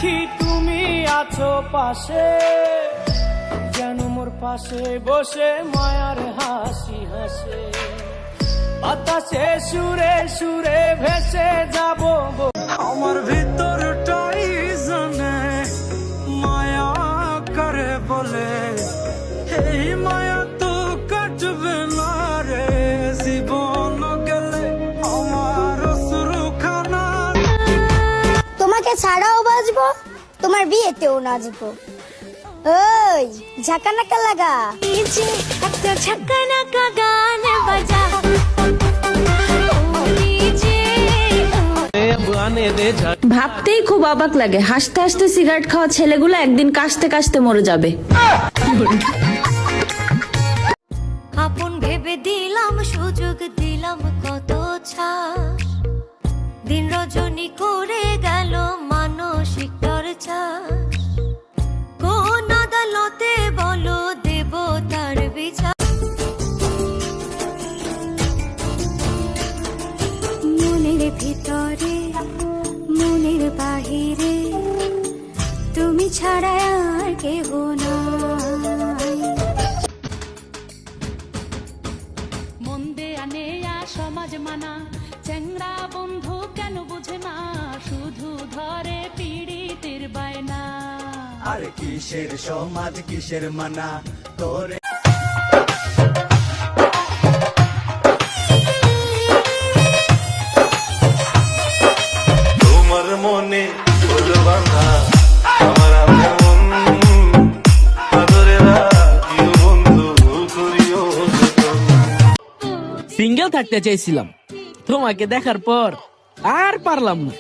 দেখি তুমি আছো পাশে, যেন মোর পাশে বসে মায়ার হাসি হাসে, বাতাসে সুরে সুরে ভেসে যাব। আমার ভিতরটাই জানে মায়া করে বলে, এই মায়া তো কাটবে না রে জীবন গেলে আমার শুরুখানা। তোমাকে ছাড়াও বাজবো, তোমার বিয়েতেও নাচবো। ওই ঝাঁকানাকা লাগা, একটা ঝাঁকানাকা গান বাজা। ভাবতেই খুব অবাক লাগে, হাসতে হাসতে সিগারেট খাওয়া ছেলেগুলো একদিন কাশতে কাশতে মরে যাবে। আপন ভেবে দিলাম, সুযোগ দিলাম কত ছাড়, দিন রজনী করে গেল মানসিক টর্চার। কোন আদালতে বলো দেব তার বিচার? মনের ভিতরে মনের বাহিরে তুমি ছাড়া আর কেহ নাই। মন্দে আনেয়া সমাজ মানা, চ্যাংরা বন্ধু কেন বুঝে না, শুধু ধরে পীড়িতের বায়না। আরে কিসের সমাজ কিসের মানা তোরে। তোমার মনে হলো বাঁধা আমার মন, আদরে রাখিও বন্ধু করিও যতন। সিঙ্গেল থাকতে চাইছিলাম, তোমাকে দেখার পর আর পারলাম না।